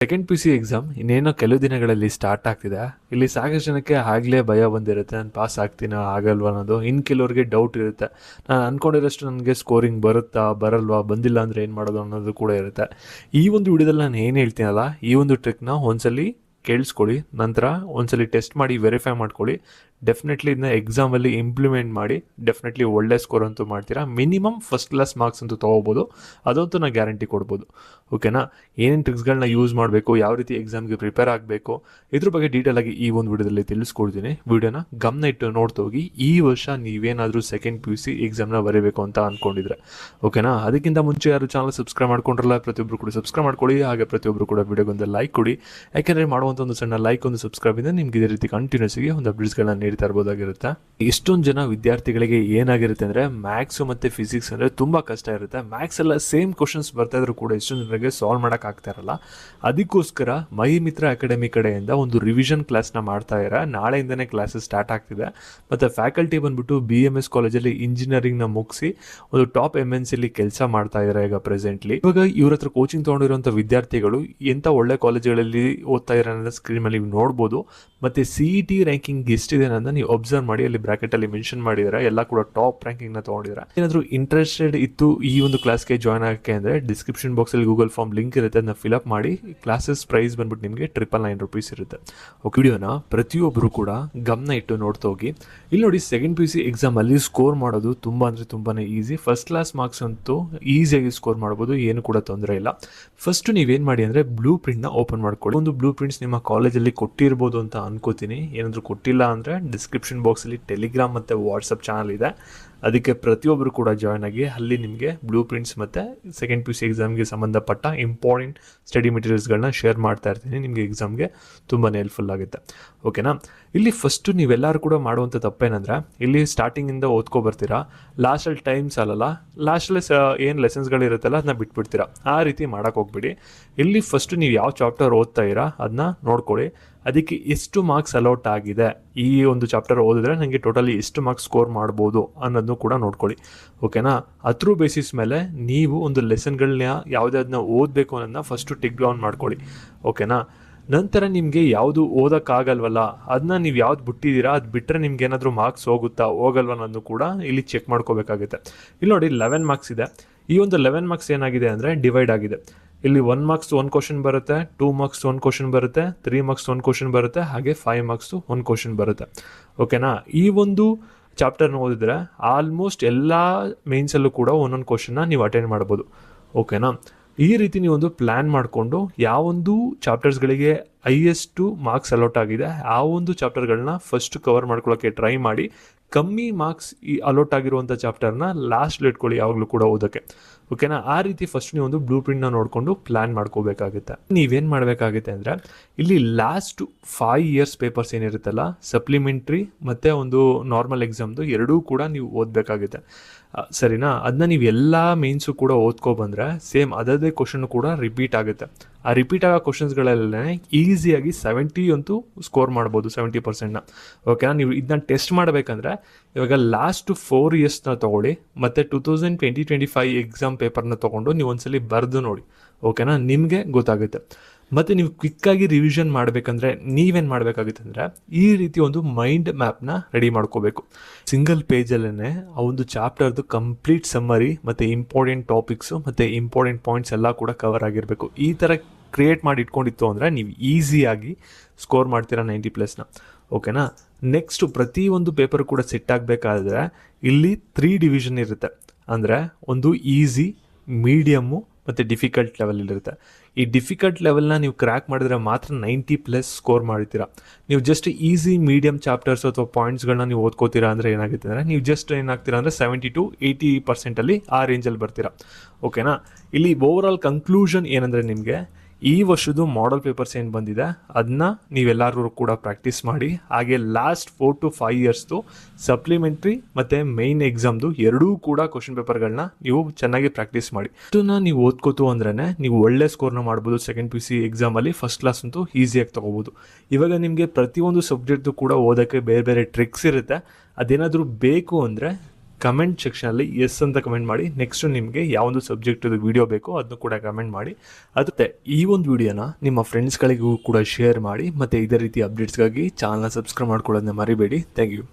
Second P C exam ಇನ್ನೇನೋ ಕೆಲವು ದಿನಗಳಲ್ಲಿ ಸ್ಟಾರ್ಟ್ ಆಗ್ತಿದೆ. ಇಲ್ಲಿ ಸಾಕಷ್ಟು ಜನಕ್ಕೆ ಆಗಲೇ ಭಯ ಬಂದಿರುತ್ತೆ, ನಾನು ಪಾಸ್ ಆಗ್ತೀನೋ ಆಗಲ್ವಾ ಅನ್ನೋದು. ಇನ್ನು ಕೆಲವ್ರಿಗೆ ಡೌಟ್ ಇರುತ್ತೆ, ನಾನು ಅಂದ್ಕೊಂಡಿರೋಷ್ಟು ನನಗೆ ಸ್ಕೋರಿಂಗ್ ಬರುತ್ತಾ ಬರಲ್ವಾ, ಬಂದಿಲ್ಲ ಅಂದರೆ ಏನು ಮಾಡೋದು ಅನ್ನೋದು ಕೂಡ ಇರುತ್ತೆ. ಈ ಒಂದು ವಿಡಿಯೋದಲ್ಲಿ ನಾನು ಏನು ಹೇಳ್ತೀನಲ್ಲ, ಈ ಒಂದು ಟ್ರಿಕ್ನ ಒಂದ್ಸಲಿ ಕೇಳಿಸ್ಕೊಳ್ಳಿ, ನಂತರ ಒಂದ್ಸಲಿ ಟೆಸ್ಟ್ ಮಾಡಿ ವೆರಿಫೈ ಮಾಡ್ಕೊಳ್ಳಿ. ಡೆಫಿನೆಟ್ಲಿ ಇದನ್ನ ಎಕ್ಸಾಮಲ್ಲಿ ಇಂಪ್ಲಿಮೆಂಟ್ ಮಾಡಿ ಡೆಫಿನೆಟ್ಲಿ ಒಳ್ಳೆ ಸ್ಕೋರ್ ಅಂತೂ ಮಾಡ್ತೀರಾ. ಮಿನಿಮಮ್ ಫಸ್ಟ್ ಕ್ಲಾಸ್ ಮಾರ್ಕ್ಸ್ ಅಂತೂ ತೊಗೋಬೋದು, ಅದಂತೂ ನಾನು ಗ್ಯಾರಂಟಿ ಕೊಡ್ಬೋದು. ಓಕೆನಾ? ಏನೇನು ಟ್ರಿಕ್ಸ್ಗಳನ್ನ ಯೂಸ್ ಮಾಡಬೇಕು, ಯಾವ ರೀತಿ ಎಕ್ಸಾಮ್ಗೆ ಪ್ರಿಪೇರ್ ಆಗಬೇಕು, ಇದ್ರ ಬಗ್ಗೆ ಡೀಟೇಲಾಗಿ ಈ ಒಂದು ವಿಡಿಯೋದಲ್ಲಿ ತಿಳಿಸ್ಕೊಡ್ತೀನಿ. ವಿಡಿಯೋನ ಗಮನ ಇಟ್ಟು ನೋಡ್ತಾ ಹೋಗಿ. ಈ ವರ್ಷ ನೀವೇನಾದರೂ ಸೆಕೆಂಡ್ ಪಿ ಯು ಸಿ ಎಕ್ಸಾಮ್ನ ಬರೀಬೇಕು ಅಂತ ಅಂದ್ಕೊಂಡಿದ್ರೆ, ಓಕೆನಾ? ಅದಕ್ಕಿಂತ ಮುಂಚೆ ಯಾರು ಚಾನಲ್ ಸಬ್ಸ್ಕ್ರೈಬ್ ಮಾಡ್ಕೊಂಡ್ರಲ್ಲ, ಪ್ರತಿಯೊಬ್ಬರು ಕೂಡ ಸಬ್ಸ್ಕ್ರೈಬ್ ಮಾಡ್ಕೊಳ್ಳಿ. ಹಾಗೆ ಪ್ರತಿಯೊಬ್ಬರು ಕೂಡ ವಿಡಿಯೋಗೊಂದು ಲೈಕ್ ಕೊಡಿ. ಯಾಕೆಂದರೆ ಮಾಡುವಂಥ ಒಂದು ಸಣ್ಣ ಲೈಕ್, ಒಂದು ಸಬ್ಸ್ಕ್ರೈಬ್ ಇಂದ ನಿಮ್ಗೆ ಇದೇ ರೀತಿ ಕಂಟಿನ್ಯೂಸ್ ಆಗಿ ಒಂದು ಅಪ್ಡೇಟ್ಸ್ಗಳನ್ನ ನೀಡ್ತಾ ಇರ್ಬೋದಾಗಿರುತ್ತೆ. ಎಷ್ಟೊಂದು ಜನ ವಿದ್ಯಾರ್ಥಿಗಳಿಗೆ ಏನಾಗಿರುತ್ತೆ ಅಂದರೆ, ಮ್ಯಾಥ್ಸು ಮತ್ತು ಫಿಸಿಕ್ಸ್ ಅಂದರೆ ತುಂಬ ಕಷ್ಟ ಇರುತ್ತೆ. ಮ್ಯಾಥ್ಸ್ ಎಲ್ಲ ಸೇಮ್ ಕ್ವಶನ್ಸ್ ಬರ್ತಾ ಇದ್ರು ಕೂಡ ಎಷ್ಟೊಂದು ಜನರಿಗೆ ಸಾಲ್ವ್ ಮಾಡೋಕೆ ಆಗ್ತಾ ಇರಲ್ಲ. ಅದಕ್ಕೋಸ್ಕರ ಮೈ ಮಿತ್ರ ಅಕಾಡೆಮಿ ಕಡೆಯಿಂದ ಒಂದು ರಿವಿಷನ್ ಕ್ಲಾಸ್ನ ಮಾಡ್ತಾ ಇದ್ದಾರೆ. ನಾಳೆಯಿಂದನೇ ಕ್ಲಾಸಸ್ ಸ್ಟಾರ್ಟ್ ಆಗ್ತಿದೆ. ಮತ್ತು ಫ್ಯಾಕಲ್ಟಿ ಬಂದ್ಬಿಟ್ಟು BMS ಕಾಲೇಜಲ್ಲಿ ಇಂಜಿನಿಯರಿಂಗ್ನ ಮುಗಿಸಿ ಒಂದು ಟಾಪ್ MNCಲಿ ಕೆಲಸ ಮಾಡ್ತಾ ಇದ್ದಾರೆ ಈಗ ಪ್ರೆಸೆಂಟ್ಲಿ. ಇವಾಗ ಇವ್ರ ಹತ್ರ ಕೋಚಿಂಗ್ ತೊಗೊಂಡಿರುವಂಥ ವಿದ್ಯಾರ್ಥಿಗಳು ಎಂಥ ಒಳ್ಳೆ ಕಾಲೇಜುಗಳಲ್ಲಿ ಓದ್ತಾ ಇದ್ದಾರೆ ಅನ್ನೋದು ಸ್ಕ್ರೀನ್ ಮೇಲೆ ನೀವು ನೋಡ್ಬೋದು. ಮತ್ತು CET ರ್ಯಾಂಕಿಂಗ್ ಎಷ್ಟಿದೆ ಅನ್ನೋದನ್ನ ನೀವು ಅಬ್ಸರ್ವ್ ಮಾಡಿ. ಅಲ್ಲಿ ಬ್ರಾಕೆಟಲ್ಲಿ ಮೆನ್ಷನ್ ಮಾಡಿದ್ದಾರೆ, ಎಲ್ಲ ಕೂಡ ಟಾಪ್ ರ್ಯಾಂಕಿಂಗ್ನ ತೊಗೊಂಡಿದ್ದಾರೆ. ಏನಾದರೂ ಇಂಟ್ರೆಸ್ಟೆಡ್ ಇತ್ತು ಈ ಒಂದು ಕ್ಲಾಸ್ಗೆ ಜಾಯ್ನ್ ಆಗೋಕ್ಕೆ ಅಂದರೆ ಡಿಸ್ಕ್ರಿಪ್ಷನ್ ಬಾಕ್ಸಲ್ಲಿ ಗೂಗಲ್ ಫಾರ್ಮ್ ಲಿಂಕ್ ಇರುತ್ತೆ, ಅದನ್ನ ಫಿಲಪ್ ಮಾಡಿ. ಕ್ಲಾಸಸ್ ಪ್ರೈಸ್ ಬಂದ್ಬಿಟ್ಟು ನಿಮಗೆ 999 ರೂಪೀಸ್ ಇರುತ್ತೆ. ವಿಡಿಯೋನ ಪ್ರತಿಯೊಬ್ಬರು ಕೂಡ ಗಮನ ಇಟ್ಟು ನೋಡ್ತಾ ಹೋಗಿ. ಇಲ್ಲಿ ನೋಡಿ, ಸೆಕೆಂಡ್ ಪಿ ಯು ಸಿ ಎಕ್ಸಾಮಲ್ಲಿ ಸ್ಕೋರ್ ಮಾಡೋದು ತುಂಬ ಅಂದರೆ ತುಂಬಾ ಈಸಿ. ಫಸ್ಟ್ ಕ್ಲಾಸ್ ಮಾರ್ಕ್ಸ್ ಅಂತೂ ಈಸಿಯಾಗಿ ಸ್ಕೋರ್ ಮಾಡ್ಬೋದು, ಏನು ಕೂಡ ತೊಂದರೆ ಇಲ್ಲ. ಫಸ್ಟ್ ನೀವೇನು ಮಾಡಿ ಅಂದರೆ ಬ್ಲೂ ಪ್ರಿಂಟ್ನ ಓಪನ್ ಮಾಡ್ಕೊಳ್ಳಿ. ಒಂದು ಬ್ಲೂ ಪ್ರಿಂಟ್ಸ್ ನಿಮ್ಮ ಕಾಲೇಜಲ್ಲಿ ಕೊಟ್ಟಿರ್ಬೋದು ಅಂತ ಅನ್ಕೋತೀನಿ. ಏನಾದರೂ ಕೊಟ್ಟಿಲ್ಲ ಅಂದರೆ ಡಿಸ್ಕ್ರಿಪ್ಷನ್ ಬಾಕ್ಸಲ್ಲಿ ಟೆಲಿಗ್ರಾಮ್ ಮತ್ತು ವಾಟ್ಸಪ್ ಚಾನಲ್ ಇದೆ, ಅದಕ್ಕೆ ಪ್ರತಿಯೊಬ್ಬರು ಕೂಡ ಜಾಯ್ನ್ ಆಗಿ. ಅಲ್ಲಿ ನಿಮಗೆ ಬ್ಲೂ ಪ್ರಿಂಟ್ಸ್ ಮತ್ತು ಸೆಕೆಂಡ್ ಪಿ ಯು ಸಿ ಎಕ್ಸಾಮ್ಗೆ ಸಂಬಂಧಪಟ್ಟ ಇಂಪಾರ್ಟೆಂಟ್ ಸ್ಟಡಿ ಮೆಟೀರಿಯಲ್ಸ್ಗಳನ್ನ ಶೇರ್ ಮಾಡ್ತಾ ಇರ್ತೀನಿ. ನಿಮಗೆ ಎಕ್ಸಾಮ್ಗೆ ತುಂಬಾ ಹೆಲ್ಪ್ಫುಲ್ ಆಗುತ್ತೆ. ಓಕೆನಾ? ಇಲ್ಲಿ ಫಸ್ಟು ನೀವೆಲ್ಲರೂ ಕೂಡ ಮಾಡುವಂಥ ತಪ್ಪೇನಂದರೆ, ಇಲ್ಲಿ ಸ್ಟಾರ್ಟಿಂಗಿಂದ ಓದ್ಕೊ ಬರ್ತೀರಾ, ಲಾಸ್ಟಲ್ಲಿ ಟೈಮ್ ಸಾಲಲ್ಲ, ಲಾಸ್ಟಲ್ಲಿ ಏನು ಲೆಸನ್ಸ್ಗಳಿರುತ್ತಲ್ಲ ಅದನ್ನ ಬಿಟ್ಬಿಡ್ತೀರಾ. ಆ ರೀತಿ ಮಾಡೋಕ್ಕೆ ಹೋಗ್ಬಿಡಿ. ಇಲ್ಲಿ ಫಸ್ಟು ನೀವು ಯಾವ ಚಾಪ್ಟರ್ ಓದ್ತಾ ಇರಾ ಅದನ್ನ ನೋಡ್ಕೊಳ್ಳಿ. ಅದಕ್ಕೆ ಎಷ್ಟು ಮಾರ್ಕ್ಸ್ ಅಲೌಟ್ ಆಗಿದೆ, ಈ ಒಂದು ಚಾಪ್ಟರ್ ಓದಿದ್ರೆ ನನಗೆ ಟೋಟಲಿ ಎಷ್ಟು ಮಾರ್ಕ್ಸ್ ಸ್ಕೋರ್ ಮಾಡ್ಬೋದು ಅನ್ನೋದನ್ನು ಕೂಡ ನೋಡ್ಕೊಳ್ಳಿ. ಓಕೆನಾ? ಅದ್ರ ಬೇಸಿಸ್ ಮೇಲೆ ನೀವು ಒಂದು ಲೆಸನ್ಗಳನ್ನ ಯಾವುದನ್ನ ಓದಬೇಕು ಅನ್ನೋದನ್ನ ಫಸ್ಟು ಟಿಕ್ ಡೌನ್ ಮಾಡ್ಕೊಳ್ಳಿ. ಓಕೆನಾ? ನಂತರ ನಿಮಗೆ ಯಾವುದು ಓದೋಕ್ಕಾಗಲ್ವಲ್ಲ, ಅದನ್ನ ನೀವು ಯಾವ್ದು ಬಿಟ್ಟಿದ್ದೀರಾ, ಅದು ಬಿಟ್ಟರೆ ನಿಮ್ಗೆ ಏನಾದರೂ ಮಾರ್ಕ್ಸ್ ಹೋಗಲ್ವ ಅನ್ನೋದು ಕೂಡ ಇಲ್ಲಿ ಚೆಕ್ ಮಾಡ್ಕೋಬೇಕಾಗುತ್ತೆ. ಇಲ್ಲಿ ನೋಡಿ, 11 ಮಾರ್ಕ್ಸ್ ಇದೆ. ಈ ಒಂದು 11 ಮಾರ್ಕ್ಸ್ ಏನಾಗಿದೆ ಅಂದರೆ ಡಿವೈಡ್ ಆಗಿದೆ. ಇಲ್ಲಿ 1 ಮಾರ್ಕ್ಸ್ 1 ಕ್ವಶನ್ ಬರುತ್ತೆ, 2 ಮಾರ್ಕ್ಸ್ 1 ಕ್ವಶನ್ ಬರುತ್ತೆ, 3 ಮಾರ್ಕ್ಸ್ 1 ಕ್ವಶನ್ ಬರುತ್ತೆ, ಹಾಗೆ 5 ಮಾರ್ಕ್ಸ್ 1 ಕ್ವಶನ್ ಬರುತ್ತೆ. ಓಕೆನಾ? ಈ ಒಂದು ಚಾಪ್ಟರ್ನ ಓದಿದ್ರೆ ಆಲ್ಮೋಸ್ಟ್ ಎಲ್ಲ ಮೇನ್ಸಲ್ಲೂ ಕೂಡ ಒಂದೊಂದು ಕ್ವಶನ್ನ ನೀವು ಅಟೆಂಡ್ ಮಾಡ್ಬೋದು. ಓಕೆನಾ? ಈ ರೀತಿ ನೀವೊಂದು ಪ್ಲ್ಯಾನ್ ಮಾಡಿಕೊಂಡು ಯಾವೊಂದು ಚಾಪ್ಟರ್ಸ್ಗಳಿಗೆ ಹೈಯೆಸ್ಟು ಮಾರ್ಕ್ಸ್ ಅಲೌಟ್ ಆಗಿದೆ ಆ ಒಂದು ಚಾಪ್ಟರ್ಗಳನ್ನ ಫಸ್ಟ್ ಕವರ್ ಮಾಡ್ಕೊಳ್ಳೋಕ್ಕೆ ಟ್ರೈ ಮಾಡಿ. ಕಮ್ಮಿ ಮಾರ್ಕ್ಸ್ ಈ ಅಲೌಟ್ ಆಗಿರುವಂಥ ಚಾಪ್ಟರ್ನ ಲಾಸ್ಟ್ಲಿ ಇಟ್ಕೊಳ್ಳಿ ಯಾವಾಗಲೂ ಕೂಡ ಓದೋಕ್ಕೆ. ಓಕೆನಾ? ಆ ರೀತಿ ಫಸ್ಟ್ ನೀವೊಂದು ಬ್ಲೂ ಪ್ರಿಂಟ್ನ ನೋಡಿಕೊಂಡು ಪ್ಲ್ಯಾನ್ ಮಾಡ್ಕೋಬೇಕಾಗುತ್ತೆ. ನೀವೇನು ಮಾಡಬೇಕಾಗುತ್ತೆ ಅಂದರೆ, ಇಲ್ಲಿ ಲಾಸ್ಟ್ 5 ಇಯರ್ಸ್ ಪೇಪರ್ಸ್ ಏನಿರುತ್ತಲ್ಲ, ಸಪ್ಲಿಮೆಂಟ್ರಿ ಮತ್ತು ಒಂದು ನಾರ್ಮಲ್ ಎಕ್ಸಾಮ್ದು ಎರಡೂ ಕೂಡ ನೀವು ಓದಬೇಕಾಗುತ್ತೆ. ಸರಿನಾ? ಅದನ್ನ ನೀವು ಎಲ್ಲ ಮೇನ್ಸು ಕೂಡ ಓದ್ಕೊಬಂದರೆ ಸೇಮ್ ಅದೇ ಕ್ವಶನ್ ಕೂಡ ರಿಪೀಟ್ ಆಗುತ್ತೆ. ಆ ರಿಪೀಟ್ ಆಗೋ ಕ್ವಶನ್ಸ್ಗಳಲ್ಲೇ ಈಸಿಯಾಗಿ 70 ಅಂತೂ ಸ್ಕೋರ್ ಮಾಡ್ಬೋದು, 70%ನ. ಓಕೆನಾ? ನೀವು ಇದನ್ನ ಟೆಸ್ಟ್ ಮಾಡಬೇಕಂದ್ರೆ ಇವಾಗ ಲಾಸ್ಟ್ 4 ಇಯರ್ಸ್ನ ತೊಗೊಳ್ಳಿ ಮತ್ತು 2020-25 ಎಕ್ಸಾಮ್ ಪೇಪರ್ನ ತೊಗೊಂಡು ನೀವು ಒಂದ್ಸಲಿ ಬರೆದು ನೋಡಿ. ಓಕೆನಾ? ನಿಮಗೆ ಗೊತ್ತಾಗುತ್ತೆ. ಮತ್ತು ನೀವು ಕ್ವಿಕ್ಕಾಗಿ ರಿವಿಷನ್ ಮಾಡಬೇಕಂದ್ರೆ ನೀವೇನು ಮಾಡಬೇಕಾಗುತ್ತೆ ಅಂದರೆ, ಈ ರೀತಿ ಒಂದು ಮೈಂಡ್ ಮ್ಯಾಪ್ನ ರೆಡಿ ಮಾಡ್ಕೋಬೇಕು. ಸಿಂಗಲ್ ಪೇಜಲ್ಲೇ ಆ ಒಂದು ಚಾಪ್ಟರ್ದು ಕಂಪ್ಲೀಟ್ ಸಮ್ಮರಿ ಮತ್ತು ಇಂಪಾರ್ಟೆಂಟ್ ಟಾಪಿಕ್ಸು ಮತ್ತು ಇಂಪಾರ್ಟೆಂಟ್ ಪಾಯಿಂಟ್ಸ್ ಎಲ್ಲ ಕೂಡ ಕವರ್ ಆಗಿರಬೇಕು. ಈ ಥರ ಕ್ರಿಯೇಟ್ ಮಾಡಿ ಇಟ್ಕೊಂಡಿತ್ತು ಅಂದರೆ ನೀವು ಈಸಿಯಾಗಿ ಸ್ಕೋರ್ ಮಾಡ್ತೀರಾ 90+ನ. ಓಕೆನಾ? ನೆಕ್ಸ್ಟು ಪ್ರತಿಯೊಂದು ಪೇಪರ್ ಕೂಡ ಸೆಟ್ ಆಗಬೇಕಾದ್ರೆ ಇಲ್ಲಿ 3 ಡಿವಿಷನ್ ಇರುತ್ತೆ. ಅಂದರೆ ಒಂದು ಈಸಿ, ಮೀಡಿಯಮ್ಮು ಮತ್ತು ಡಿಫಿಕಲ್ಟ್ ಲೆವೆಲಿರುತ್ತೆ. ಈ ಡಿಫಿಕಲ್ಟ್ ಲೆವೆಲ್ನ ನೀವು ಕ್ರ್ಯಾಕ್ ಮಾಡಿದ್ರೆ ಮಾತ್ರ 90+ ಸ್ಕೋರ್ ಮಾಡ್ತೀರಾ. ನೀವು ಜಸ್ಟ್ ಈಸಿ ಮೀಡಿಯಮ್ ಚಾಪ್ಟರ್ಸ್ ಅಥವಾ ಪಾಯಿಂಟ್ಸ್ಗಳನ್ನ ನೀವು ಓದ್ಕೋತೀರಾ ಅಂದರೆ ಏನಾಗುತ್ತೆ ಅಂದರೆ, ನೀವು ಜಸ್ಟ್ ಏನಾಗ್ತೀರಾ ಅಂದರೆ 70-80% ಆ ರೇಂಜಲ್ಲಿ ಬರ್ತೀರಾ. ಓಕೆನಾ? ಇಲ್ಲಿ ಓವರಾಲ್ ಕನ್ಕ್ಲೂಷನ್ ಏನಂದರೆ, ನಿಮಗೆ ಈ ವರ್ಷದ್ದು ಮಾಡಲ್ ಪೇಪರ್ಸ್ ಏನು ಬಂದಿದೆ ಅದನ್ನ ನೀವೆಲ್ಲರೂ ಕೂಡ ಪ್ರಾಕ್ಟೀಸ್ ಮಾಡಿ. ಹಾಗೆ ಲಾಸ್ಟ್ 4 to 5 ಇಯರ್ಸ್ದು ಸಪ್ಲಿಮೆಂಟ್ರಿ ಮತ್ತು ಮೇಯ್ನ್ ಎಕ್ಸಾಮ್ದು ಎರಡೂ ಕೂಡ ಕ್ವಶನ್ ಪೇಪರ್ಗಳನ್ನ ನೀವು ಚೆನ್ನಾಗಿ ಪ್ರಾಕ್ಟೀಸ್ ಮಾಡಿ. ಇದನ್ನ ನೀವು ಓದ್ಕೋತು ಅಂದ್ರೇ ನೀವು ಒಳ್ಳೆ ಸ್ಕೋರ್ನ ಮಾಡ್ಬೋದು. ಸೆಕೆಂಡ್ ಪಿ ಯು ಸಿ ಎಕ್ಸಾಮಲ್ಲಿ ಫಸ್ಟ್ ಕ್ಲಾಸ್ ಅಂತೂ ಈಸಿಯಾಗಿ ತೊಗೋಬೋದು. ಇವಾಗ ನಿಮಗೆ ಪ್ರತಿಯೊಂದು ಸಬ್ಜೆಕ್ಟು ಕೂಡ ಓದೋಕ್ಕೆ ಬೇರೆ ಬೇರೆ ಟ್ರಿಕ್ಸ್ ಇರುತ್ತೆ. ಅದೇನಾದರೂ ಬೇಕು ಅಂದರೆ ಕಮೆಂಟ್ ಸೆಕ್ಷನಲ್ಲಿ ಎಸ್ ಅಂತ ಕಮೆಂಟ್ ಮಾಡಿ. ನೆಕ್ಸ್ಟ್ ನಿಮಗೆ ಯಾವೊಂದು ಸಬ್ಜೆಕ್ಟದು ವಿಡಿಯೋ ಬೇಕೋ ಅದನ್ನು ಕೂಡ ಕಮೆಂಟ್ ಮಾಡಿ. ಅದೇ ಈ ಒಂದು ವಿಡಿಯೋನ ನಿಮ್ಮ ಫ್ರೆಂಡ್ಸ್ಗಳಿಗೂ ಕೂಡ ಶೇರ್ ಮಾಡಿ. ಮತ್ತು ಇದೇ ರೀತಿ ಅಪ್ಡೇಟ್ಸ್ಗಾಗಿ ಚಾನಲ್ನ ಸಬ್ಸ್ಕ್ರೈಬ್ ಮಾಡ್ಕೊಳ್ಳೋದನ್ನ ಮರಿಬೇಡಿ. Thank you.